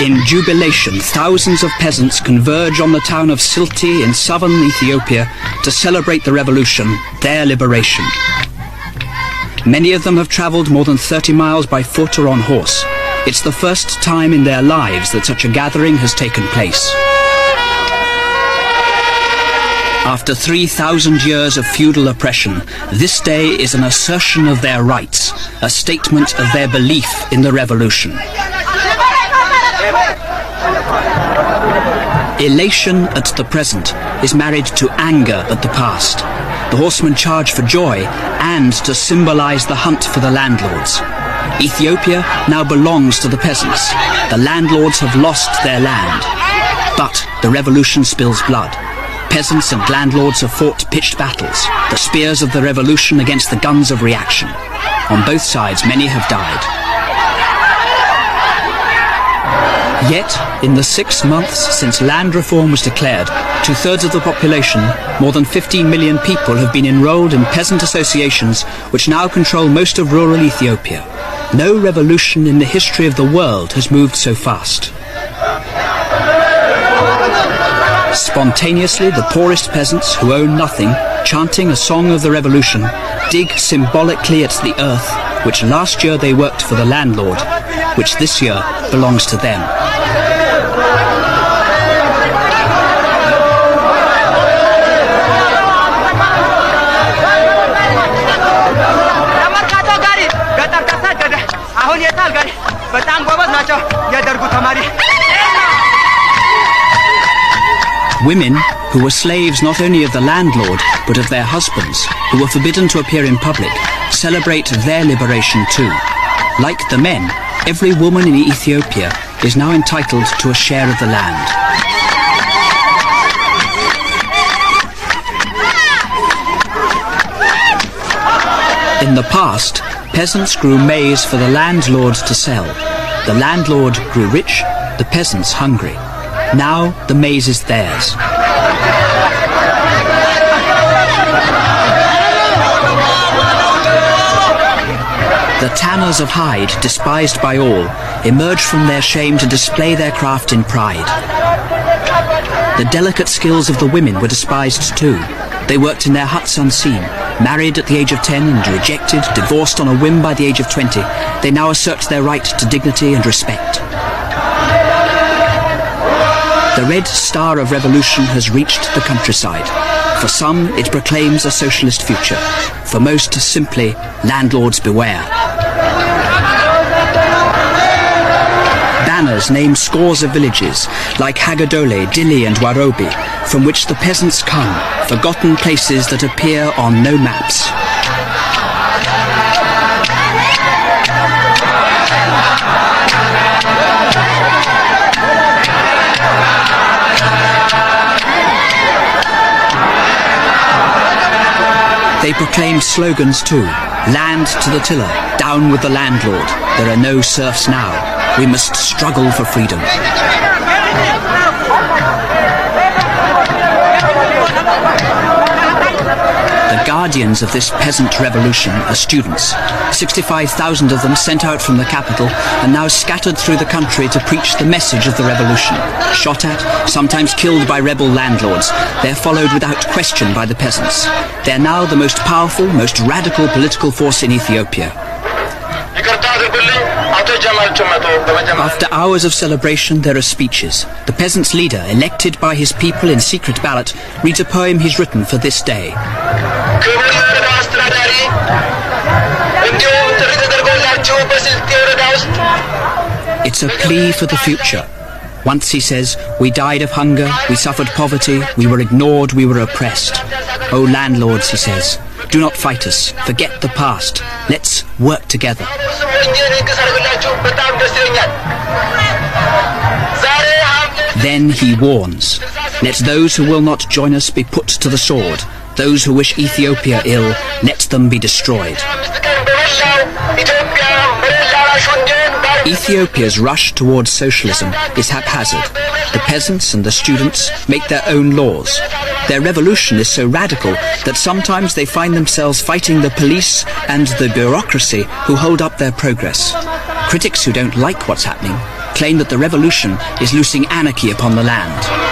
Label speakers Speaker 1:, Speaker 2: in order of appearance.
Speaker 1: In jubilation, thousands of peasants converge on the town of Silti in southern Ethiopia to celebrate the revolution, their liberation. Many of them have travelled more than 30 miles by foot or on horse. It's the first time in their lives that such a gathering has taken place. After 3,000 years of feudal oppression, this day is an assertion of their rights, a statement of their belief in the revolution. Elation at the present is married to anger at the past. The horsemen charge for joy and to symbolize the hunt for the landlords. Ethiopia now belongs to the peasants. The landlords have lost their land. But the revolution spills blood. Peasants and landlords have fought pitched battles, the spears of the revolution against the guns of reaction. On both sides, many have died. Yet, in the 6 months since land reform was declared, 2/3 of the population, more than 15 million people, have been enrolled in peasant associations which now control most of rural Ethiopia. No revolution in the history of the world has moved so fast. Spontaneously, the poorest peasants, who own nothing, chanting a song of the revolution, dig symbolically at the earth which last year they worked for the landlord, which this year belongs to them. Women, who were slaves not only of the landlord, but of their husbands, who were forbidden to appear in public, celebrate their liberation too. Like the men, every woman in Ethiopia is now entitled to a share of the land. In the past, peasants grew maize for the landlord to sell. The landlord grew rich, the peasants hungry. Now the maize is theirs. The tanners of hide, despised by all, emerge from their shame to display their craft in pride. The delicate skills of the women were despised too. They worked in their huts unseen, married at the age of 10 and rejected, divorced on a whim by the age of 20. They now assert their right to dignity and respect. The red star of revolution has reached the countryside. For some, it proclaims a socialist future. For most, simply, landlords beware. Banners name scores of villages, like Hagadole, Dili and Warobi, from which the peasants come, forgotten places that appear on no maps. They proclaimed slogans too. Land to the tiller, down with the landlord. There are no serfs now. We must struggle for freedom. The guardians of this peasant revolution are students. 65,000 of them sent out from the capital and now scattered through the country to preach the message of the revolution. Shot at, sometimes killed by rebel landlords, they're followed without question by the peasants. They're now the most powerful, most radical political force in Ethiopia. After hours of celebration, there are speeches. The peasants' leader, elected by his people in secret ballot, reads a poem he's written for this day. It's a plea for the future. Once he says, we died of hunger, we suffered poverty, we were ignored, we were oppressed. Oh landlords, he says, do not fight us, forget the past, let's work together. Then he warns, let those who will not join us be put to the sword. Those who wish Ethiopia ill, let them be destroyed. Ethiopia's rush towards socialism is haphazard. The peasants and the students make their own laws. Their revolution is so radical that sometimes they find themselves fighting the police and the bureaucracy who hold up their progress. Critics who don't like what's happening claim that the revolution is loosing anarchy upon the land.